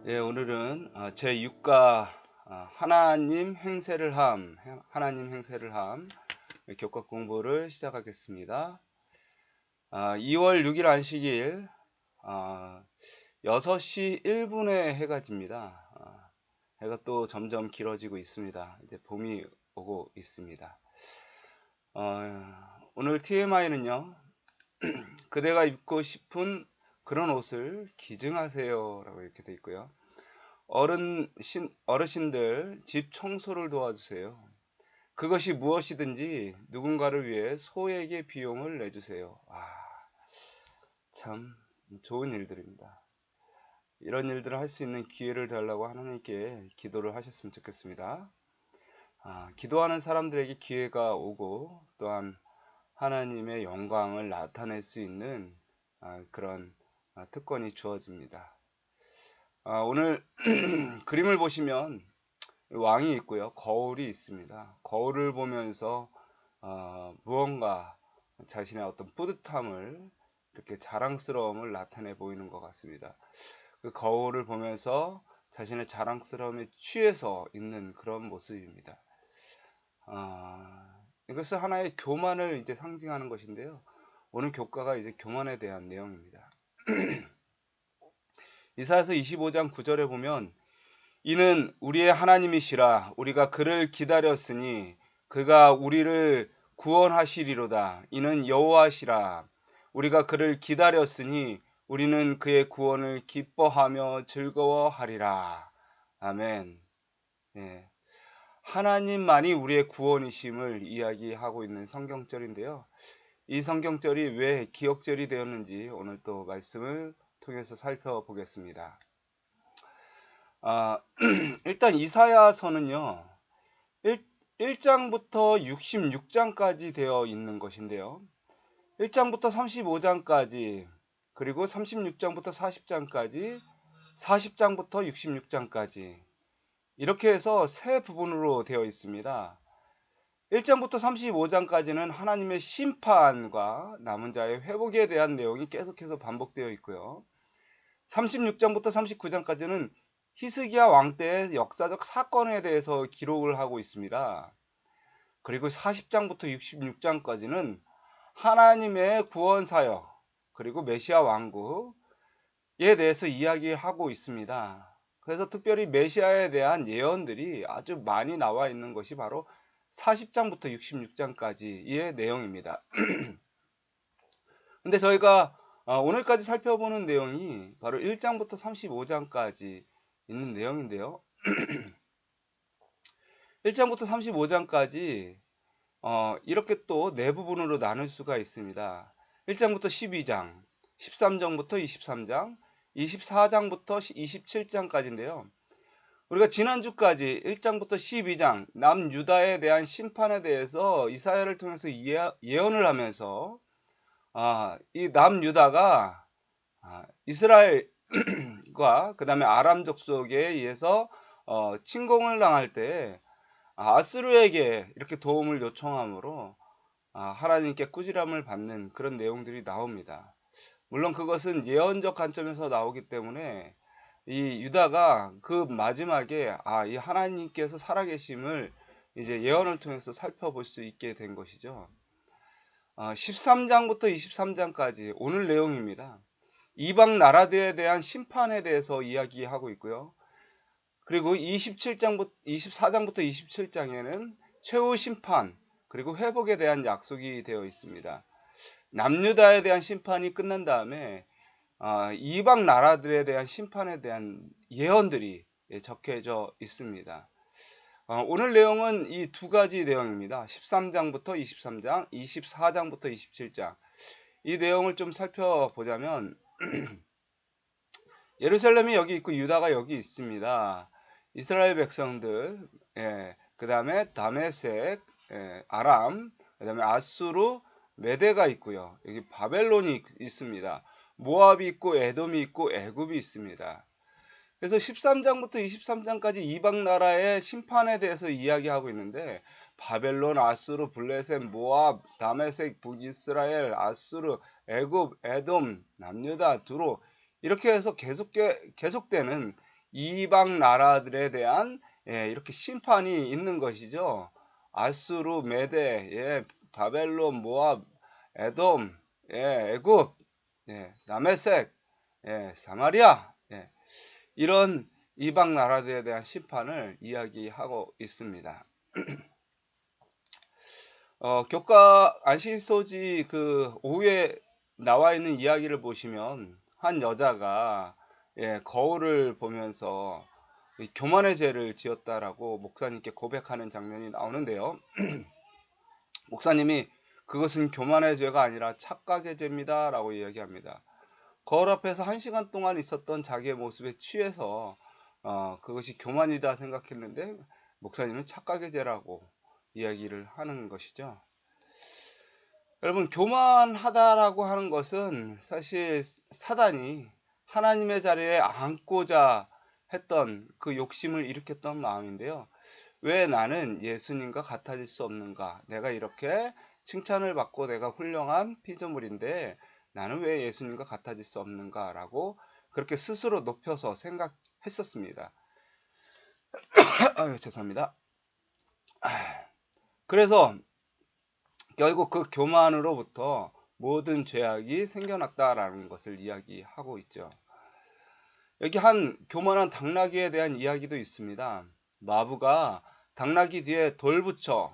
예, 오늘은 제6과 하나님 행세를 함, 하나님 행세를 함 교과 공부를 시작하겠습니다. 2월 6일 안식일 6시 1분에 해가 집니다. 해가 또 점점 길어지고 있습니다. 이제 봄이 오고 있습니다. 오늘 TMI는요, 그대가 입고 싶은 그런 옷을 기증하세요 라고 이렇게 돼 있고요. 어르신들 집 청소를 도와주세요. 그것이 무엇이든지 누군가를 위해 소에게 비용을 내주세요. 참 좋은 일들입니다. 이런 일들을 할 수 있는 기회를 달라고 하나님께 기도를 하셨으면 좋겠습니다. 기도하는 사람들에게 기회가 오고 또한 하나님의 영광을 나타낼 수 있는 그런 특권이 주어집니다. 오늘 그림을 보시면 왕이 있고요. 거울이 있습니다. 거울을 보면서 무언가 자신의 어떤 뿌듯함을, 이렇게 자랑스러움을 나타내 보이는 것 같습니다. 그 거울을 보면서 자신의 자랑스러움에 취해서 있는 그런 모습입니다. 이것은 하나의 교만을 이제 상징하는 것인데요. 오늘 교과가 이제 교만에 대한 내용입니다. 이사야서 25장 9절에 보면, 이는 우리의 하나님이시라. 우리가 그를 기다렸으니 그가 우리를 구원하시리로다. 이는 여호와시라. 우리가 그를 기다렸으니 우리는 그의 구원을 기뻐하며 즐거워하리라. 아멘. 예. 하나님만이 우리의 구원이심을 이야기하고 있는 성경절인데요. 이 성경절이 왜 기억절이 되었는지 오늘 또 말씀을 통해서 살펴보겠습니다. 일단 이사야서는요, 1장부터 66장까지 되어 있는 것인데요. 1장부터 35장까지, 그리고 36장부터 40장까지, 40장부터 66장까지, 이렇게 해서 세 부분으로 되어 있습니다. 1장부터 35장까지는 하나님의 심판과 남은 자의 회복에 대한 내용이 계속해서 반복되어 있고요. 36장부터 39장까지는 히스기야 왕 때의 역사적 사건에 대해서 기록을 하고 있습니다. 그리고 40장부터 66장까지는 하나님의 구원 사역, 그리고 메시아 왕국에 대해서 이야기하고 있습니다. 그래서 특별히 메시아에 대한 예언들이 아주 많이 나와 있는 것이 바로 40장부터 66장까지의 내용입니다. 근데 저희가 오늘까지 살펴보는 내용이 바로 1장부터 35장까지 있는 내용인데요. 1장부터 35장까지 이렇게 또 네 부분으로 나눌 수가 있습니다. 1장부터 12장, 13장부터 23장, 24장부터 27장까지인데요. 우리가 지난주까지 1장부터 12장 남유다에 대한 심판에 대해서 이사야를 통해서 예언을 하면서 이 남유다가 이스라엘과 그 다음에 아람 족속에 의해서 침공을 당할 때 아스루에게 이렇게 도움을 요청함으로 하나님께 꾸지람을 받는 그런 내용들이 나옵니다. 물론 그것은 예언적 관점에서 나오기 때문에 이 유다가 그 마지막에 이 하나님께서 살아계심을 이제 예언을 통해서 살펴볼 수 있게 된 것이죠. 13장부터 23장까지 오늘 내용입니다. 이방 나라들에 대한 심판에 대해서 이야기하고 있고요. 그리고 24장부터 27장에는 최후 심판, 그리고 회복에 대한 약속이 되어 있습니다. 남유다에 대한 심판이 끝난 다음에 이방 나라들에 대한 심판에 대한 예언들이 적혀져 있습니다. 오늘 내용은 이 두 가지 내용입니다. 13장부터 23장, 24장부터 27장. 이 내용을 좀 살펴보자면 예루살렘이 여기 있고 유다가 여기 있습니다. 이스라엘 백성들, 그 다음에 다메섹, 아람, 그 다음에 아수르, 메대가 있고요. 여기 바벨론이 있습니다. 모압이 있고 에돔이 있고 애굽이 있습니다. 그래서 13장부터 23장까지 이방 나라의 심판에 대해서 이야기하고 있는데, 바벨론, 아수르, 블레셋, 모압, 다메섹, 북이스라엘, 아수르, 애굽, 에돔, 남유다, 두로, 이렇게 해서 계속되는 이방 나라들에 대한 이렇게 심판이 있는 것이죠. 아수르, 메대, 바벨론, 모압, 에돔, 애굽, 다메섹, 사마리아, 이런 이방 나라들에 대한 심판을 이야기하고 있습니다. 교과 안식소지 그 5에 나와 있는 이야기를 보시면 한 여자가 거울을 보면서 교만의 죄를 지었다라고 목사님께 고백하는 장면이 나오는데요. 목사님이 그것은 교만의 죄가 아니라 착각의 죄입니다 라고 이야기합니다. 거울 앞에서 1시간 동안 있었던 자기의 모습에 취해서 그것이 교만이다 생각했는데 목사님은 착각의 죄라고 이야기를 하는 것이죠. 여러분, 교만하다라고 하는 것은 사실 사단이 하나님의 자리에 앉고자 했던 그 욕심을 일으켰던 마음인데요. 왜 나는 예수님과 같아질 수 없는가? 내가 이렇게 칭찬을 받고 내가 훌륭한 피조물인데 나는 왜 예수님과 같아질 수 없는가? 라고 그렇게 스스로 높여서 생각했었습니다. 아유, 죄송합니다. 그래서 결국 그 교만으로부터 모든 죄악이 생겨났다라는 것을 이야기하고 있죠. 여기 한 교만한 당나귀에 대한 이야기도 있습니다. 마부가 당나귀 뒤에 돌 붙여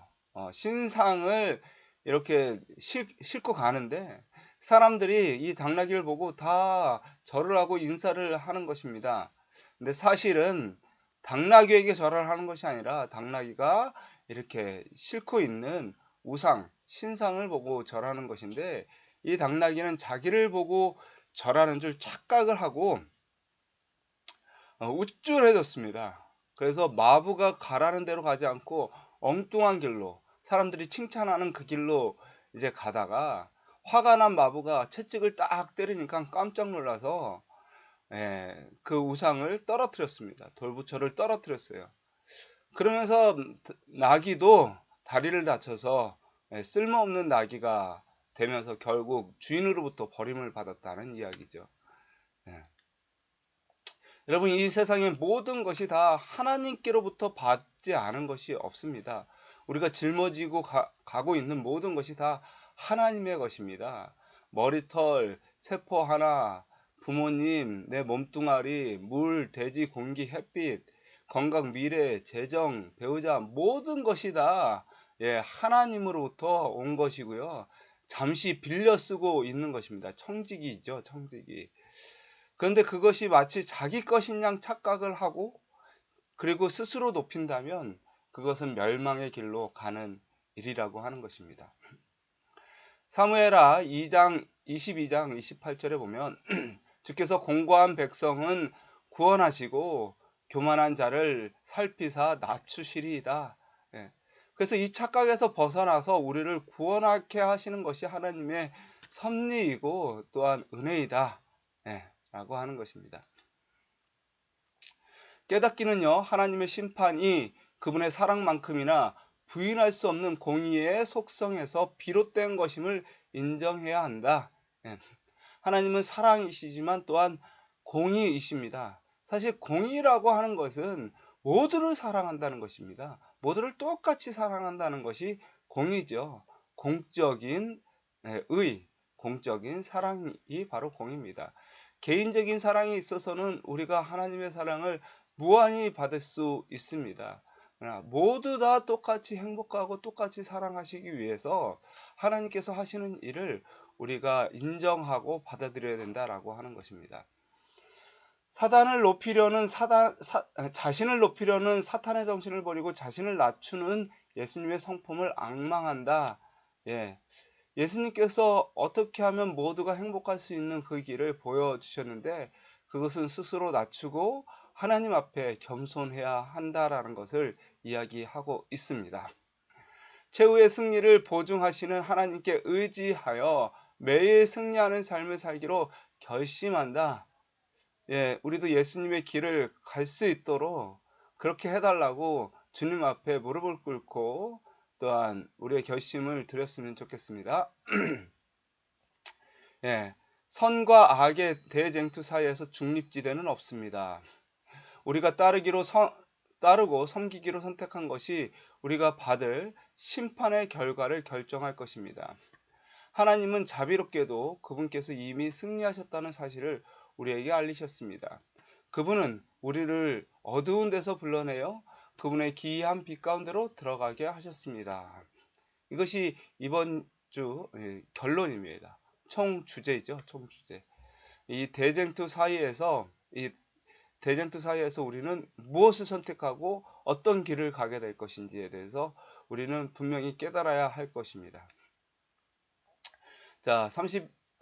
신상을 이렇게 싣고 가는데 사람들이 이 당나귀를 보고 다 절을 하고 인사를 하는 것입니다. 근데 사실은 당나귀에게 절을 하는 것이 아니라 당나귀가 이렇게 싣고 있는 우상, 신상을 보고 절하는 것인데 이 당나귀는 자기를 보고 절하는 줄 착각을 하고 우쭐해졌습니다. 그래서 마부가 가라는 대로 가지 않고 엉뚱한 길로 사람들이 칭찬하는 그 길로 이제 가다가 화가 난 마부가 채찍을 딱 때리니까 깜짝 놀라서 그 우상을 떨어뜨렸습니다. 돌부처를 떨어뜨렸어요. 그러면서 나귀도 다리를 다쳐서 쓸모없는 나귀가 되면서 결국 주인으로부터 버림을 받았다는 이야기죠. 여러분, 이 세상의 모든 것이 다 하나님께로부터 받지 않은 것이 없습니다. 우리가 짊어지고 가고 있는 모든 것이 다 하나님의 것입니다. 머리털, 세포 하나, 부모님, 내 몸뚱아리, 물, 대지, 공기, 햇빛, 건강, 미래, 재정, 배우자, 모든 것이 다 하나님으로부터 온 것이고요. 잠시 빌려 쓰고 있는 것입니다. 청지기죠, 청지기. 그런데 그것이 마치 자기 것인 양 착각을 하고 그리고 스스로 높인다면 그것은 멸망의 길로 가는 일이라고 하는 것입니다. 사무엘하 2장 22장 28절에 보면 주께서 공고한 백성은 구원하시고 교만한 자를 살피사 낮추시리이다. 그래서 이 착각에서 벗어나서 우리를 구원하게 하시는 것이 하나님의 섭리이고 또한 은혜이다 라고 하는 것입니다. 깨닫기는요, 하나님의 심판이 그분의 사랑만큼이나 부인할 수 없는 공의의 속성에서 비롯된 것임을 인정해야 한다. 하나님은 사랑이시지만 또한 공의이십니다. 사실 공의라고 하는 것은 모두를 사랑한다는 것입니다. 모두를 똑같이 사랑한다는 것이 공의죠. 공적인 공적인 사랑이 바로 공의입니다. 개인적인 사랑이 있어서는 우리가 하나님의 사랑을 무한히 받을 수 있습니다. 그러나 모두 다 똑같이 행복하고 똑같이 사랑하시기 위해서 하나님께서 하시는 일을 우리가 인정하고 받아들여야 된다라고 하는 것입니다. 자신을 높이려는 사탄의 정신을 버리고 자신을 낮추는 예수님의 성품을 앙망한다. 예수님께서 어떻게 하면 모두가 행복할 수 있는 그 길을 보여주셨는데 그것은 스스로 낮추고 하나님 앞에 겸손해야 한다라는 것을 이야기하고 있습니다. 최후의 승리를 보증하시는 하나님께 의지하여 매일 승리하는 삶을 살기로 결심한다. 우리도 예수님의 길을 갈 수 있도록 그렇게 해달라고 주님 앞에 무릎을 꿇고 또한 우리의 결심을 드렸으면 좋겠습니다. 선과 악의 대쟁투 사이에서 중립지대는 없습니다. 우리가 따르고 섬기기로 선택한 것이 우리가 받을 심판의 결과를 결정할 것입니다. 하나님은 자비롭게도 그분께서 이미 승리하셨다는 사실을 우리에게 알리셨습니다. 그분은 우리를 어두운 데서 불러내어 그분의 기이한 빛 가운데로 들어가게 하셨습니다. 이것이 이번 주 결론입니다. 총 주제이죠. 총 주제. 이 대쟁투 사이에서 우리는 무엇을 선택하고 어떤 길을 가게 될 것인지에 대해서 우리는 분명히 깨달아야 할 것입니다. 자,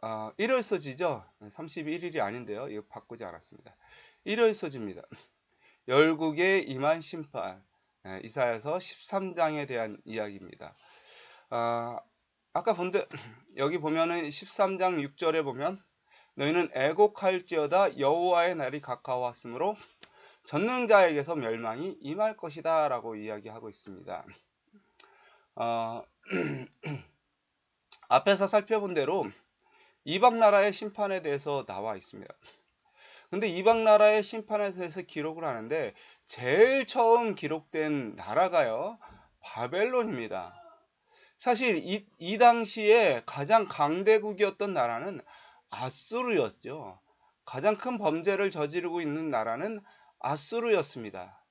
1월서지죠. 31일이 아닌데요. 이거 바꾸지 않았습니다. 1월서지입니다. 열국에 임한 심판, 이사야서 13장에 대한 이야기입니다. 아까 본데 여기 보면은 13장 6절에 보면 너희는 애곡할지어다 여호와의 날이 가까웠으므로 전능자에게서 멸망이 임할 것이다 라고 이야기하고 있습니다. 앞에서 살펴본 대로 이방 나라의 심판에 대해서 나와 있습니다. 근데 이방 나라의 심판에 대해서 기록을 하는데 제일 처음 기록된 나라가요, 바벨론입니다. 사실 이 당시에 가장 강대국이었던 나라는 아수르였죠. 가장 큰 범죄를 저지르고 있는 나라는 아수르였습니다.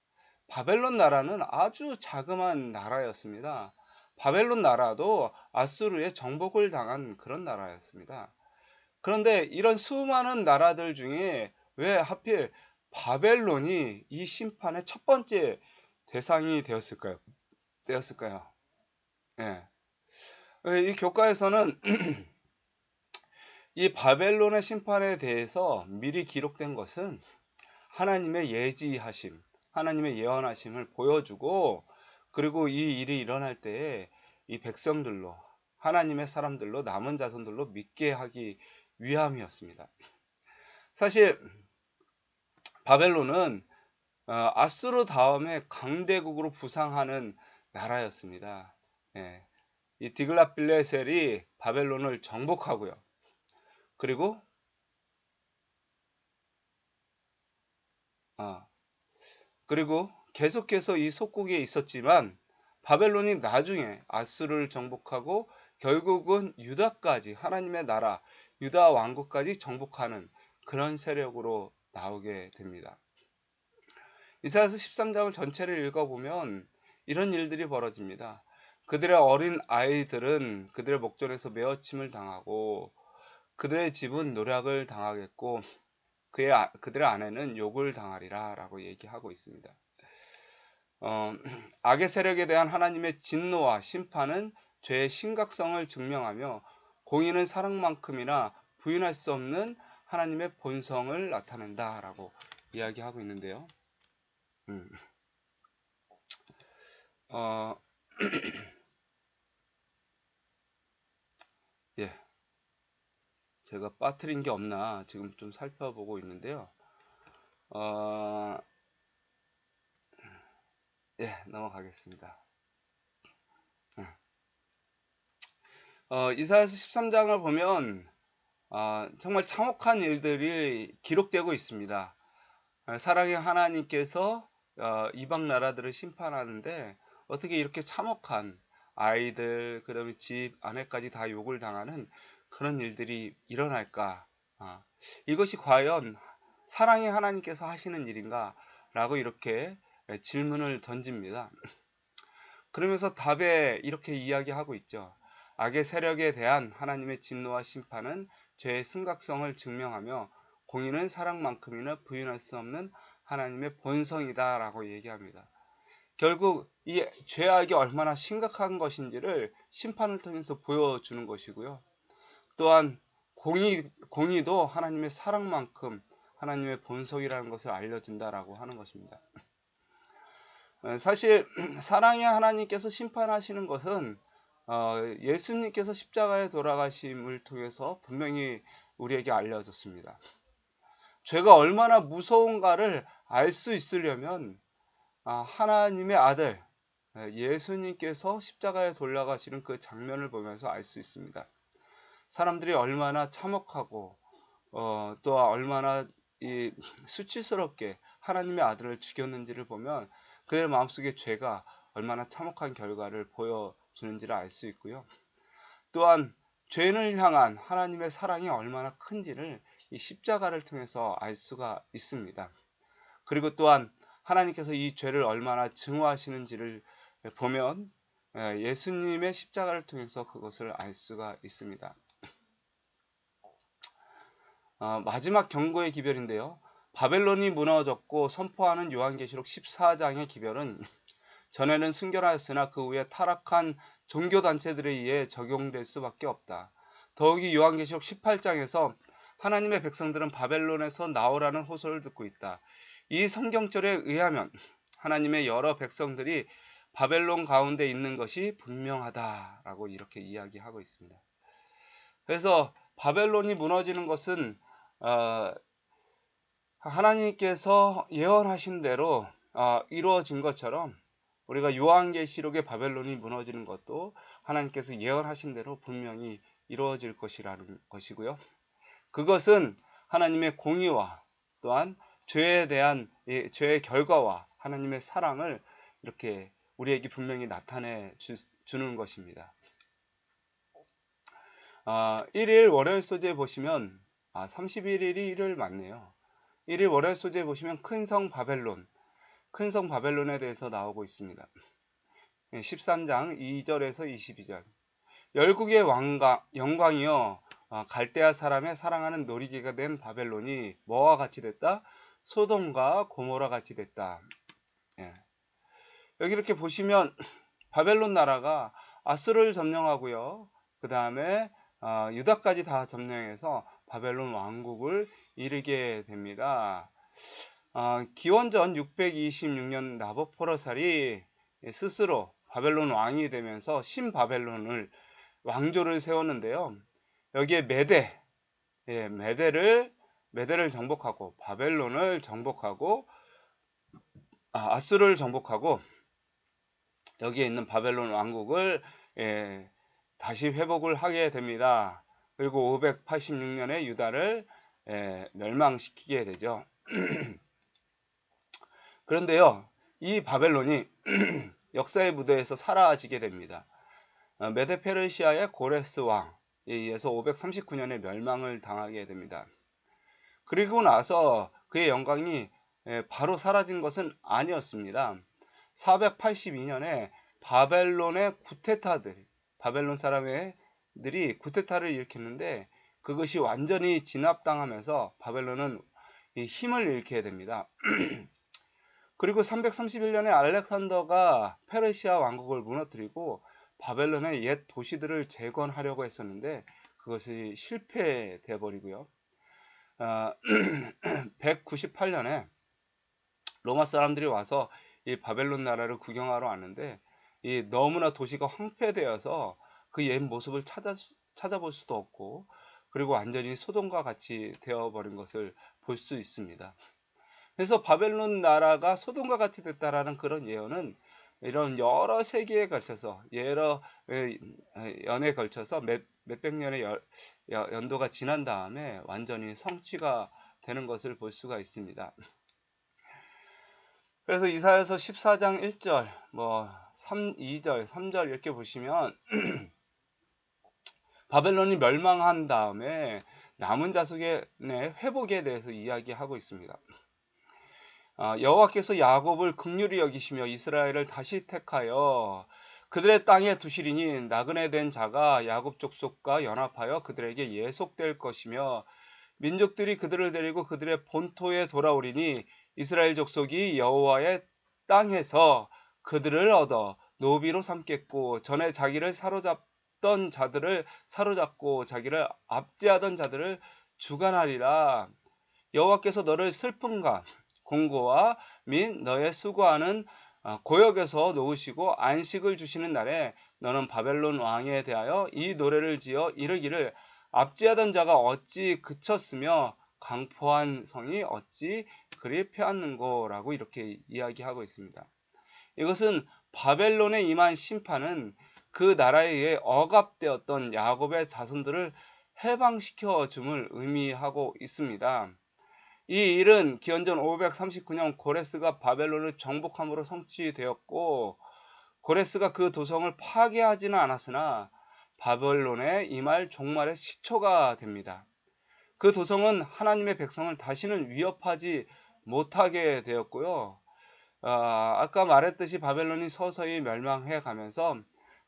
바벨론 나라는 아주 자그마한 나라였습니다. 바벨론 나라도 아수르의 정복을 당한 그런 나라였습니다. 그런데 이런 수많은 나라들 중에 왜 하필 바벨론이 이 심판의 첫 번째 대상이 되었을까요? 예. 이 교과에서는 이 바벨론의 심판에 대해서 미리 기록된 것은 하나님의 예지하심, 하나님의 예언하심을 보여주고, 그리고 이 일이 일어날 때에 이 백성들로, 하나님의 사람들로, 남은 자손들로 믿게 하기 위함이었습니다. 사실 바벨론은 아수르 다음에 강대국으로 부상하는 나라였습니다. 예. 이 디글랏빌레셀이 바벨론을 정복하고요. 그리고 계속해서 이 속국에 있었지만 바벨론이 나중에 아수르를 정복하고 결국은 유다까지, 하나님의 나라 유다 왕국까지 정복하는 그런 세력으로 나오게 됩니다. 이사야서 13장을 전체를 읽어보면 이런 일들이 벌어집니다. 그들의 어린 아이들은 그들의 목전에서 메어침을 당하고 그들의 집은 노략을 당하겠고 그들의 아내는 욕을 당하리라 라고 얘기하고 있습니다. 악의 세력에 대한 하나님의 진노와 심판은 죄의 심각성을 증명하며 공의는 사랑만큼이나 부인할 수 없는 하나님의 본성을 나타낸다 라고 이야기하고 있는데요. 예, 제가 빠뜨린 게 없나 지금 좀 살펴보고 있는데요. 예, 넘어가겠습니다. 이사야서 13장을 보면 정말 참혹한 일들이 기록되고 있습니다. 사랑의 하나님께서 이방 나라들을 심판하는데 어떻게 이렇게 참혹한 아이들, 그다음에 집 아내까지 다 욕을 당하는 그런 일들이 일어날까? 이것이 과연 사랑의 하나님께서 하시는 일인가? 라고 이렇게 질문을 던집니다. 그러면서 답에 이렇게 이야기하고 있죠. 악의 세력에 대한 하나님의 진노와 심판은 죄의 심각성을 증명하며 공의는 사랑만큼이나 부인할 수 없는 하나님의 본성이다 라고 얘기합니다. 결국 이 죄악이 얼마나 심각한 것인지를 심판을 통해서 보여주는 것이고요. 또한 공의도 하나님의 사랑만큼 하나님의 본성이라는 것을 알려준다라고 하는 것입니다. 사실 사랑의 하나님께서 심판하시는 것은 예수님께서 십자가에 돌아가심을 통해서 분명히 우리에게 알려졌습니다. 죄가 얼마나 무서운가를 알 수 있으려면 하나님의 아들 예수님께서 십자가에 돌아가시는 그 장면을 보면서 알 수 있습니다. 사람들이 얼마나 참혹하고 또 얼마나 이 수치스럽게 하나님의 아들을 죽였는지를 보면 그들 마음속에 죄가 얼마나 참혹한 결과를 보여주는지를 알 수 있고요. 또한 죄인을 향한 하나님의 사랑이 얼마나 큰지를 이 십자가를 통해서 알 수가 있습니다. 그리고 또한 하나님께서 이 죄를 얼마나 증오하시는지를 보면 예수님의 십자가를 통해서 그것을 알 수가 있습니다. 마지막 경고의 기별인데요. 바벨론이 무너졌고 선포하는 요한계시록 14장의 기별은 전에는 순결하였으나 그 후에 타락한 종교단체들에 의해 적용될 수밖에 없다. 더욱이 요한계시록 18장에서 하나님의 백성들은 바벨론에서 나오라는 호소를 듣고 있다. 이 성경절에 의하면 하나님의 여러 백성들이 바벨론 가운데 있는 것이 분명하다라고 이렇게 이야기하고 있습니다. 그래서 바벨론이 무너지는 것은 하나님께서 예언하신 대로 이루어진 것처럼 우리가 요한계시록의 바벨론이 무너지는 것도 하나님께서 예언하신 대로 분명히 이루어질 것이라는 것이고요. 그것은 하나님의 공의와 또한 죄에 대한 죄의 결과와 하나님의 사랑을 이렇게 우리에게 분명히 나타내 주는 것입니다. 1일 월요일 소재에 보시면 31일이 일요일 맞네요. 1일 월요일 소재에 보시면 큰 성 바벨론에 대해서 나오고 있습니다. 13장 2절에서 22절. 열국의 영광이여 갈대아 사람의 사랑하는 놀이개가 된 바벨론이 뭐와 같이 됐다? 소돔과 고모라 같이 됐다. 여기 이렇게 보시면 바벨론 나라가 아수르를 점령하고요. 그 다음에 유다까지 다 점령해서 바벨론 왕국을 이루게 됩니다. 기원전 626년 나부코도노살이 스스로 바벨론 왕이 되면서 신바벨론을 왕조를 세웠는데요. 여기에 메대를 정복하고 바벨론을 정복하고 아수르를 정복하고 여기에 있는 바벨론 왕국을 다시 회복을 하게 됩니다. 그리고 586년에 유다를 멸망시키게 되죠. 그런데요, 이 바벨론이 역사의 무대에서 사라지게 됩니다. 메데 페르시아의 고레스 왕에 의해서 539년에 멸망을 당하게 됩니다. 그리고 나서 그의 영광이 바로 사라진 것은 아니었습니다. 482년에 바벨론의 바벨론 사람들이 쿠데타를 일으켰는데 그것이 완전히 진압당하면서 바벨론은 힘을 잃게 됩니다. 그리고 331년에 알렉산더가 페르시아 왕국을 무너뜨리고 바벨론의 옛 도시들을 재건하려고 했었는데 그것이 실패되어 버리고요. 198년에 로마 사람들이 와서 이 바벨론 나라를 구경하러 왔는데 너무나 도시가 황폐되어서 그 옛 모습을 찾아볼 수도 없고 그리고 완전히 소돔과 같이 되어버린 것을 볼 수 있습니다. 그래서 바벨론 나라가 소돔과 같이 됐다라는 그런 예언은 이런 여러 세기에 걸쳐서 여러 연에 걸쳐서 몇백 년의 연도가 지난 다음에 완전히 성취가 되는 것을 볼 수가 있습니다. 그래서 이사야서 14장 1절, 2절, 3절 이렇게 보시면 바벨론이 멸망한 다음에 남은 자손의 회복에 대해서 이야기하고 있습니다. 여호와께서 야곱을 긍휼히 여기시며 이스라엘을 다시 택하여 그들의 땅에 두시리니 나그네 된 자가 야곱 족속과 연합하여 그들에게 예속될 것이며 민족들이 그들을 데리고 그들의 본토에 돌아오리니 이스라엘 족속이 여호와의 땅에서 그들을 얻어 노비로 삼겠고 전에 자기를 사로잡던 자들을 사로잡고 자기를 압제하던 자들을 주관하리라. 여호와께서 너를 슬픔과 공고와 및 너의 수고하는 고역에서 놓으시고 안식을 주시는 날에 너는 바벨론 왕에 대하여 이 노래를 지어 이르기를 압제하던 자가 어찌 그쳤으며 강포한 성이 어찌 그리 패하는고라고 이렇게 이야기하고 있습니다. 이것은 바벨론에 임한 심판은 그 나라에 의해 억압되었던 야곱의 자손들을 해방시켜 줌을 의미하고 있습니다. 이 일은 기원전 539년 고레스가 바벨론을 정복함으로 성취되었고, 고레스가 그 도성을 파괴하지는 않았으나 바벨론에 임할 종말의 시초가 됩니다. 그 도성은 하나님의 백성을 다시는 위협하지 못하게 되었고요. 아까 말했듯이 바벨론이 서서히 멸망해 가면서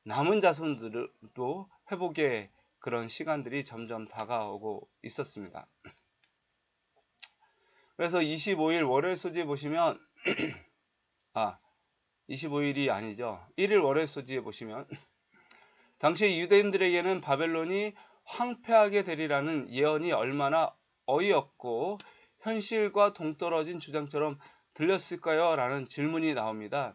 남은 자손들도 회복의 그런 시간들이 점점 다가오고 있었습니다. 그래서 25일 월요일 소지에 보시면 25일이 아니죠. 1일 월요일 소지에 보시면 당시 유대인들에게는 바벨론이 황폐하게 되리라는 예언이 얼마나 어이없고 현실과 동떨어진 주장처럼 들렸을까요? 라는 질문이 나옵니다.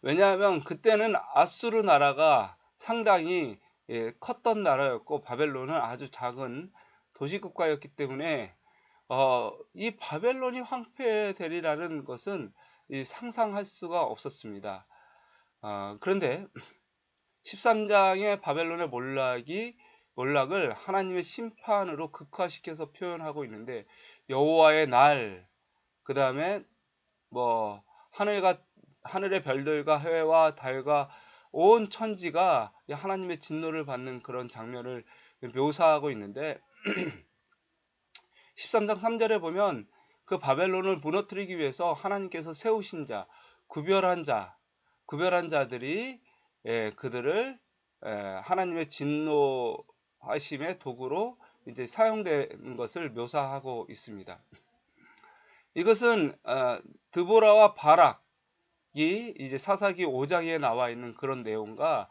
왜냐하면 그때는 아수르 나라가 상당히 컸던 나라였고 바벨론은 아주 작은 도시국가였기 때문에 이 바벨론이 황폐되리라는 것은 상상할 수가 없었습니다. 그런데 13장의 바벨론의 몰락을 하나님의 심판으로 극화시켜서 표현하고 있는데, 여호와의 날, 그 다음에 뭐 하늘의 별들과 해와 달과 온 천지가 하나님의 진노를 받는 그런 장면을 묘사하고 있는데 13장 3절에 보면 그 바벨론을 무너뜨리기 위해서 하나님께서 세우신 자, 구별한 자들이 그들을 하나님의 진노하심의 도구로 이제 사용되는 것을 묘사하고 있습니다. 이것은 드보라와 바락이 이제 사사기 5장에 나와 있는 그런 내용과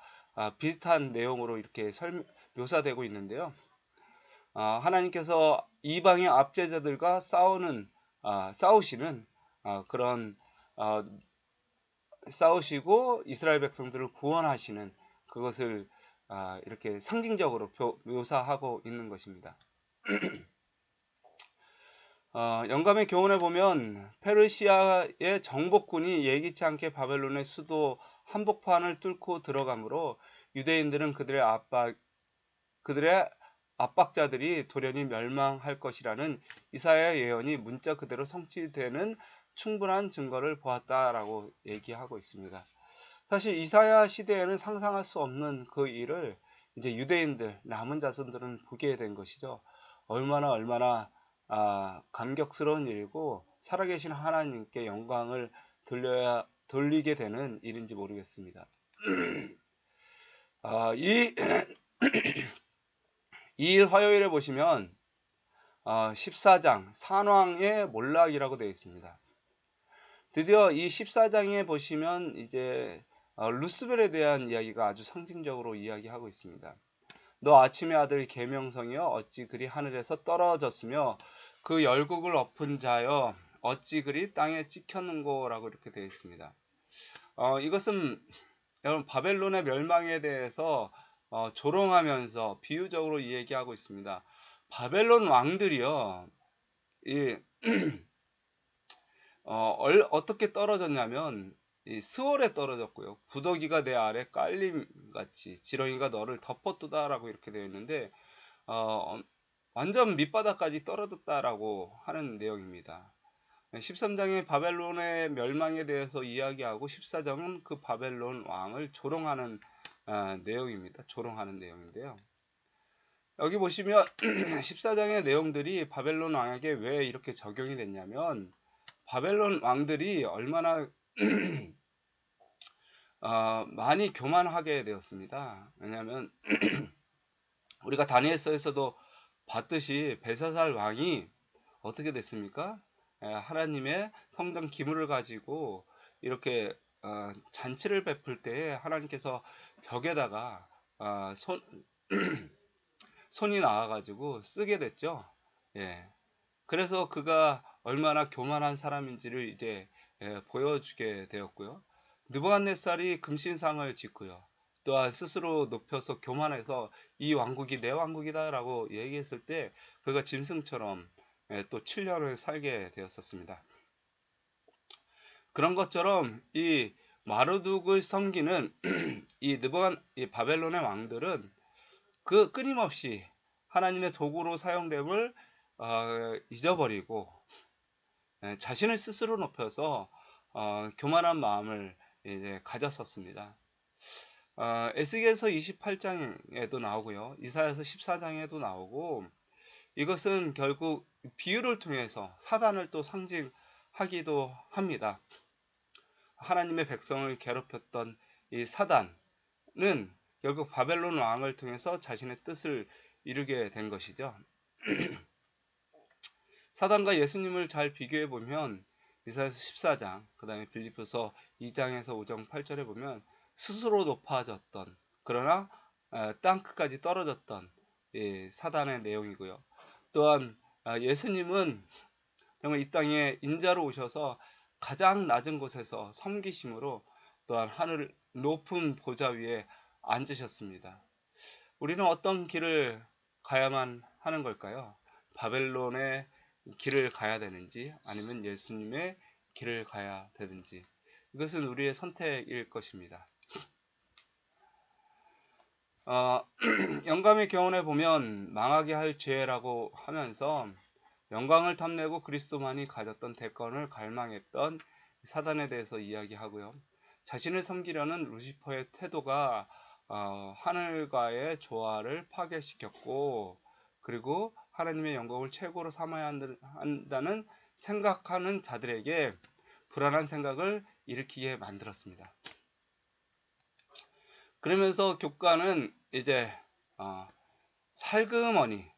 비슷한 내용으로 이렇게 묘사되고 있는데요. 하나님께서 이방의 압제자들과 싸우시는 그런 싸우시고 이스라엘 백성들을 구원하시는 그것을 이렇게 상징적으로 묘사하고 있는 것입니다. 영감의 교훈에 보면 페르시아의 정복군이 예기치 않게 바벨론의 수도 한복판을 뚫고 들어가므로 유대인들은 그들의 압박자들이 돌연히 멸망할 것이라는 이사야의 예언이 문자 그대로 성취되는 충분한 증거를 보았다라고 얘기하고 있습니다. 사실 이사야 시대에는 상상할 수 없는 그 일을 이제 유대인들, 남은 자손들은 보게 된 것이죠. 얼마나 감격스러운 일이고 살아계신 하나님께 영광을 돌리게 되는 일인지 모르겠습니다. 이 일 화요일에 보시면 14장 산왕의 몰락이라고 되어 있습니다. 드디어 이 14장에 보시면 이제 루스벨에 대한 이야기가 아주 상징적으로 이야기하고 있습니다. 너 아침의 아들 계명성이여 어찌 그리 하늘에서 떨어졌으며 그 열국을 엎은 자여 어찌 그리 땅에 찍혔는고라고 이렇게 되어 있습니다. 이것은 여러분 바벨론의 멸망에 대해서 조롱하면서 비유적으로 얘기하고 있습니다. 바벨론 왕들이요, 어떻게 떨어졌냐면 이 스월에 떨어졌고요. 구더기가 내 아래 깔림같이 지렁이가 너를 덮었도다라고 이렇게 되어 있는데 완전 밑바닥까지 떨어졌다라고 하는 내용입니다. 13장의 바벨론의 멸망에 대해서 이야기하고 14장은 그 바벨론 왕을 조롱하는 내용입니다. 조롱하는 내용인데요. 여기 보시면 14장의 내용들이 바벨론 왕에게 왜 이렇게 적용이 됐냐면 바벨론 왕들이 얼마나 많이 교만하게 되었습니다. 왜냐하면 우리가 다니엘서에서도 봤듯이 벨사살 왕이 어떻게 됐습니까? 하나님의 성전 기물을 가지고 이렇게 잔치를 베풀 때 하나님께서 벽에다가 손이 나와가지고 쓰게 됐죠. 그래서 그가 얼마나 교만한 사람인지를 이제 보여주게 되었고요. 느부갓네살이 금신상을 짓고요. 또한 스스로 높여서 교만해서 이 왕국이 내 왕국이다라고 얘기했을 때 그가 짐승처럼 또 7년을 살게 되었었습니다. 그런 것처럼 이 마르둑을 섬기는 이 바벨론의 왕들은 그 끊임없이 하나님의 도구로 사용됨을 잊어버리고 자신을 스스로 높여서 교만한 마음을 이제 가졌었습니다. 에스겔서 28장에도 나오고요. 이사야서 14장에도 나오고, 이것은 결국 비유를 통해서 사단을 또 상징하기도 합니다. 하나님의 백성을 괴롭혔던 이 사단은 결국 바벨론 왕을 통해서 자신의 뜻을 이루게 된 것이죠. 사단과 예수님을 잘 비교해 보면 이사야서 14장, 그 다음에 빌립보서 2장에서 5장 8절에 보면 스스로 높아졌던, 그러나 땅 끝까지 떨어졌던 사단의 내용이고요. 또한 예수님은 정말 이 땅에 인자로 오셔서 가장 낮은 곳에서 섬기심으로 또한 하늘 높은 보좌 위에 앉으셨습니다. 우리는 어떤 길을 가야만 하는 걸까요? 바벨론의 길을 가야 되는지, 아니면 예수님의 길을 가야 되는지, 이것은 우리의 선택일 것입니다. 영감의 교훈에 보면 망하게 할 죄라고 하면서 영광을 탐내고 그리스도만이 가졌던 대권을 갈망했던 사단에 대해서 이야기하고요. 자신을 섬기려는 루시퍼의 태도가 하늘과의 조화를 파괴시켰고, 그리고 하나님의 영광을 최고로 삼아야 한다는 생각하는 자들에게 불안한 생각을 일으키게 만들었습니다. 그러면서 교과는 이제 살그머니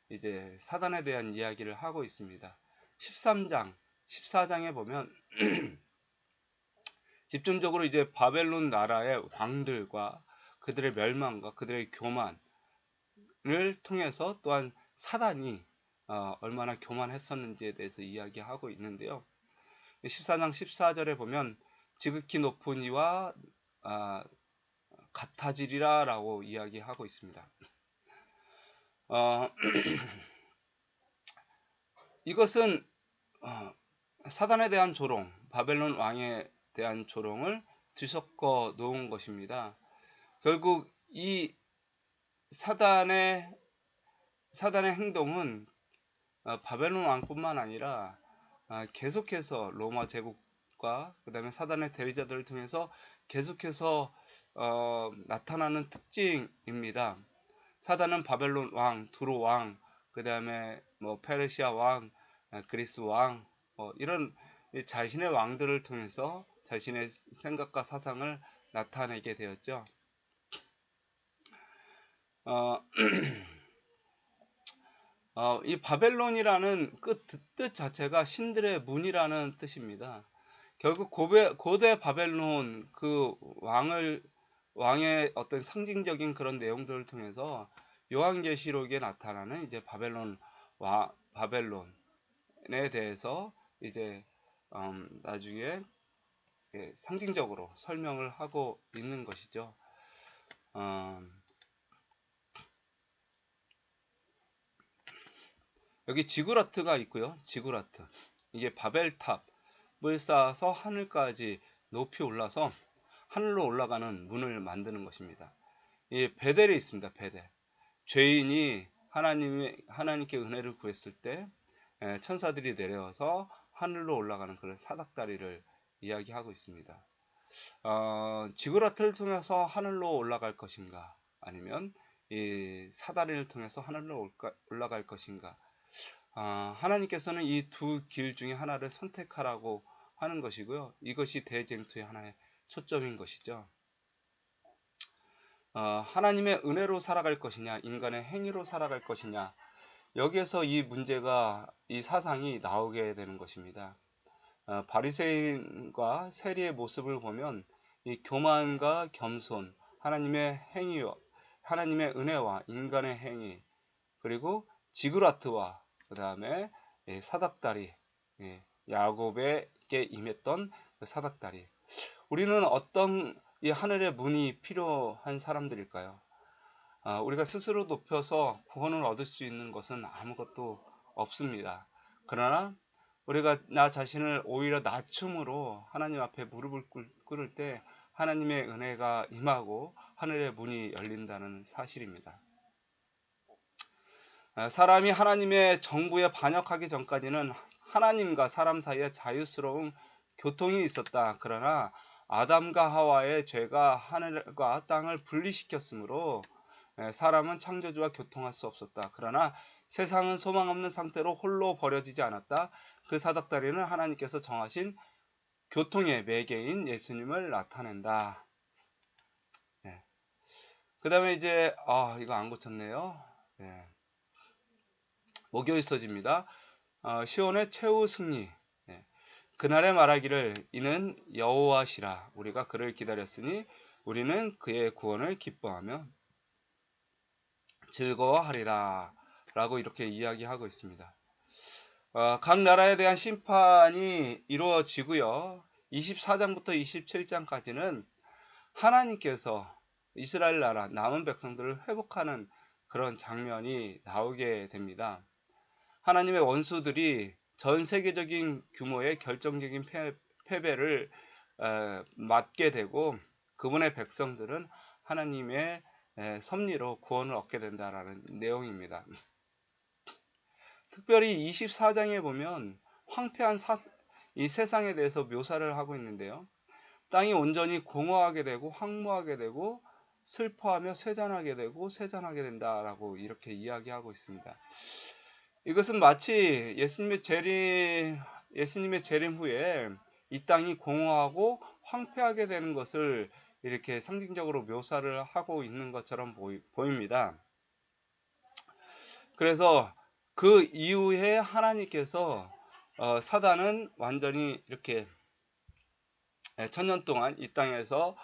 이제 사단에 대한 이야기를 하고 있습니다. 13장, 14장에 보면 집중적으로 이제 바벨론 나라의 왕들과 그들의 멸망과 그들의 교만을 통해서 또한 사단이 얼마나 교만했었는지에 대해서 이야기하고 있는데요. 14장 14절에 보면 지극히 높은 이와 같아지리라 라고 이야기하고 있습니다. 이것은 사단에 대한 조롱, 바벨론 왕에 대한 조롱을 뒤섞어 놓은 것입니다. 결국 이 사단의 행동은 바벨론 왕뿐만 아니라 계속해서 로마 제국과 그 다음에 사단의 대리자들을 통해서 계속해서 나타나는 특징입니다. 사단은 바벨론 왕, 두로 왕, 그 다음에 뭐 페르시아 왕, 그리스 왕, 이런 자신의 왕들을 통해서 자신의 생각과 사상을 나타내게 되었죠. 이 바벨론이라는 뜻 자체가 신들의 문이라는 뜻입니다. 결국 고대 바벨론 그 왕의 어떤 상징적인 그런 내용들을 통해서 요한계시록에 나타나는 이제 바벨론에 대해서 이제 나중에 상징적으로 설명을 하고 있는 것이죠. 여기 지구라트가 있고요. 지구라트. 이게 바벨탑을 쌓아서 하늘까지 높이 올라서 하늘로 올라가는 문을 만드는 것입니다. 이 베델이 있습니다. 베델. 죄인이 하나님께 은혜를 구했을 때 천사들이 내려와서 하늘로 올라가는 그런 사닥다리를 이야기하고 있습니다. 지구라트를 통해서 하늘로 올라갈 것인가, 아니면 이 사다리를 통해서 하늘로 올라갈 것인가, 하나님께서는 이 두 길 중에 하나를 선택하라고 하는 것이고요. 이것이 대쟁투의 하나의 초점인 것이죠. 하나님의 은혜로 살아갈 것이냐, 인간의 행위로 살아갈 것이냐, 여기에서 이 문제가, 이 사상이 나오게 되는 것입니다. 바리새인과 세리의 모습을 보면 이 교만과 겸손, 하나님의 행위와 하나님의 은혜와 인간의 행위, 그리고 지그라트와 그 다음에 사닥다리, 야곱에게 임했던 그 사닥다리. 우리는 어떤 이 하늘의 문이 필요한 사람들일까요? 우리가 스스로 높여서 구원을 얻을 수 있는 것은 아무것도 없습니다. 그러나 우리가 나 자신을 오히려 낮춤으로 하나님 앞에 무릎을 꿇을 때 하나님의 은혜가 임하고 하늘의 문이 열린다는 사실입니다. 사람이 하나님의 정부에 반역하기 전까지는 하나님과 사람 사이에 자유스러운 교통이 있었다. 그러나 아담과 하와의 죄가 하늘과 땅을 분리시켰으므로 사람은 창조주와 교통할 수 없었다. 그러나 세상은 소망 없는 상태로 홀로 버려지지 않았다. 그 사닥다리는 하나님께서 정하신 교통의 매개인 예수님을 나타낸다. 그 다음에 이제 이거 안 고쳤네요. 목요일 서지입니다. 시온의 최후 승리. 그날에 말하기를 이는 여호와시라. 우리가 그를 기다렸으니 우리는 그의 구원을 기뻐하며 즐거워하리라. 라고 이렇게 이야기하고 있습니다. 각 나라에 대한 심판이 이루어지고요. 24장부터 27장까지는 하나님께서 이스라엘 나라 남은 백성들을 회복하는 그런 장면이 나오게 됩니다. 하나님의 원수들이 전 세계적인 규모의 결정적인 패배를 맞게 되고 그분의 백성들은 하나님의 섭리로 구원을 얻게 된다라는 내용입니다. 특별히 24장에 보면 황폐한 이 세상에 대해서 묘사를 하고 있는데요. 땅이 온전히 공허하게 되고 황무하게 되고 슬퍼하며 쇠잔하게 되고 쇠잔하게 된다라고 이렇게 이야기하고 있습니다. 이것은 마치 예수님의 재림 후에 이 땅이 공허하고 황폐하게 되는 것을 이렇게 상징적으로 묘사를 하고 있는 것처럼 보입니다. 그래서 그 이후에 하나님께서 사단은 완전히 이렇게 천년 동안 이 땅에서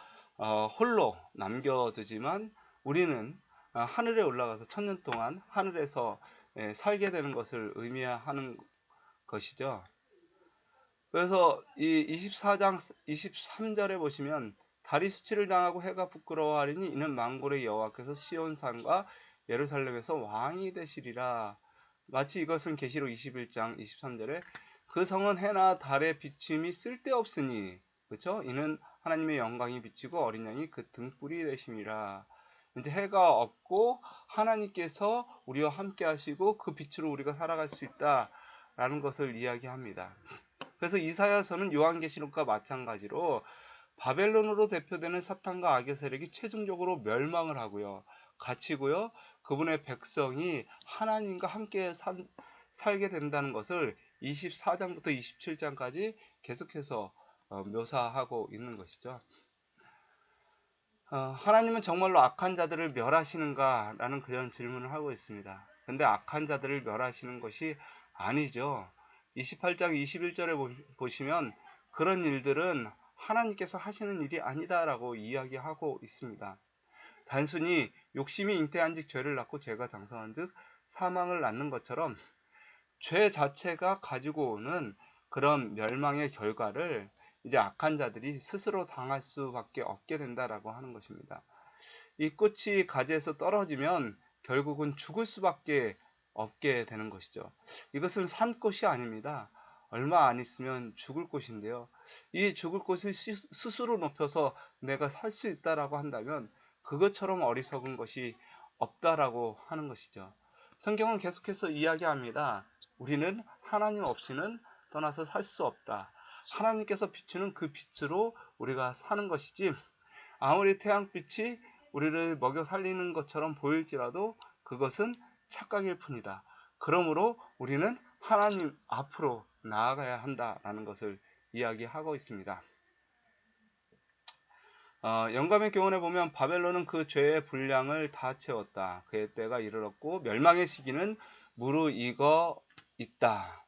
홀로 남겨두지만 우리는 하늘에 올라가서 천년 동안 하늘에서 살게 되는 것을 의미하는 것이죠. 그래서 이 24장 23절에 보시면 달이 수치를 당하고 해가 부끄러워하리니 이는 만군의 여호와께서 시온산과 예루살렘에서 왕이 되시리라. 마치 이것은 계시록 21장 23절에 그 성은 해나 달의 비침이 쓸데없으니 그렇죠? 이는 하나님의 영광이 비치고 어린 양이 그 등불이 되심이라. 이제 해가 없고 하나님께서 우리와 함께 하시고 그 빛으로 우리가 살아갈 수 있다라는 것을 이야기합니다. 그래서 이사야서는 요한계시록과 마찬가지로 바벨론으로 대표되는 사탄과 악의 세력이 최종적으로 멸망을 하고요. 갇히고요. 그분의 백성이 하나님과 함께 살게 된다는 것을 24장부터 27장까지 계속해서 묘사하고 있는 것이죠. 하나님은 정말로 악한 자들을 멸하시는가? 라는 그런 질문을 하고 있습니다. 근데 악한 자들을 멸하시는 것이 아니죠. 28장 21절에 보시면 그런 일들은 하나님께서 하시는 일이 아니다라고 이야기하고 있습니다. 단순히 욕심이 잉태한 즉 죄를 낳고 죄가 장성한 즉 사망을 낳는 것처럼 죄 자체가 가지고 오는 그런 멸망의 결과를 이제 악한 자들이 스스로 당할 수밖에 없게 된다라고 하는 것입니다. 이 꽃이 가지에서 떨어지면 결국은 죽을 수밖에 없게 되는 것이죠. 이것은 산 꽃이 아닙니다. 얼마 안 있으면 죽을 꽃인데요. 이 죽을 꽃을 스스로 높여서 내가 살 수 있다라고 한다면 그것처럼 어리석은 것이 없다라고 하는 것이죠. 성경은 계속해서 이야기합니다. 우리는 하나님 없이는 떠나서 살 수 없다. 하나님께서 비추는 그 빛으로 우리가 사는 것이지 아무리 태양빛이 우리를 먹여 살리는 것처럼 보일지라도 그것은 착각일 뿐이다. 그러므로 우리는 하나님 앞으로 나아가야 한다라는 것을 이야기하고 있습니다. 영감의 교훈에 보면 바벨론은 그 죄의 분량을 다 채웠다. 그의 때가 이르렀고 멸망의 시기는 무르익어 있다.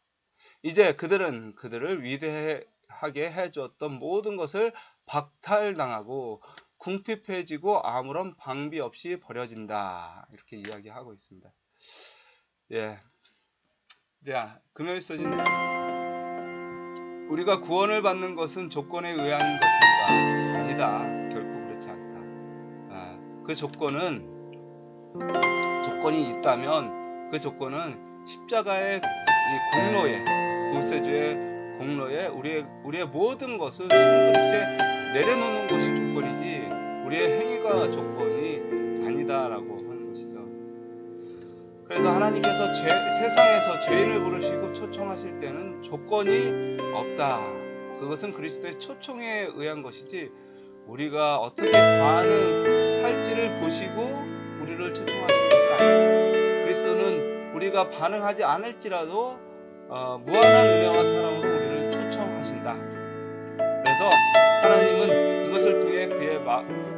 이제 그들은 그들을 위대하게 해주었던 모든 것을 박탈당하고 궁핍해지고 아무런 방비 없이 버려진다. 이렇게 이야기하고 있습니다. 자, 금요일 서신입니다. 우리가 구원을 받는 것은 조건에 의한 것인가? 아니다. 결코 그렇지 않다. 그 조건이 있다면 그 조건은 십자가의 이 공로에 구세주의 공로에 우리의 모든 것을 이렇게 내려놓는 것이 조건이지 우리의 행위가 조건이 아니다라고 하는 것이죠. 그래서 하나님께서 세상에서 죄인을 부르시고 초청하실 때는 조건이 없다. 그것은 그리스도의 초청에 의한 것이지 우리가 어떻게 반응할지를 보시고 우리를 초청하시는 것은 아닙니다. 그리스도는 우리가 반응하지 않을지라도 무한한 은혜와 사랑으로 우리를 초청하신다. 그래서 하나님은 그것을 통해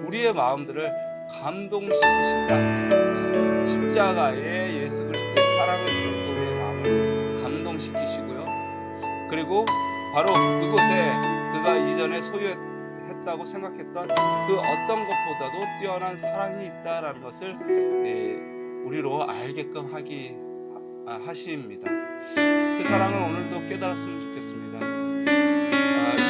우리의 마음들을 감동시키신다. 십자가의 예수 그리스도의 사랑을 통해서 우리의 마음을 감동시키시고요. 그리고 바로 그곳에 그가 이전에 소유했다고 생각했던 그 어떤 것보다도 뛰어난 사랑이 있다라는 것을 우리로 알게끔 하십니다. 그 사랑을 오늘도 깨달았으면 좋겠습니다.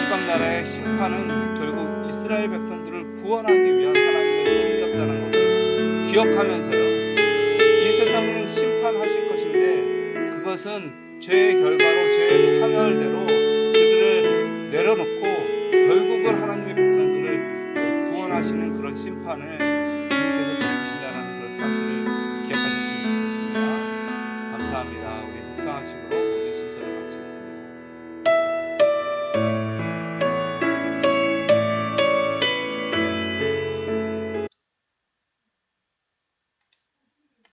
이방 나라의 심판은 결국 이스라엘 백성들을 구원하기 위한 하나님의 섭리였다는 것을 기억하면서요. 이 세상은 심판하실 것인데 그것은 죄의 결과로 죄의 파멸대로 그들을 내려놓고 결국은 하나님의 백성들을 구원하시는 그런 심판을 주님께서 베푸신다는 그런 사실을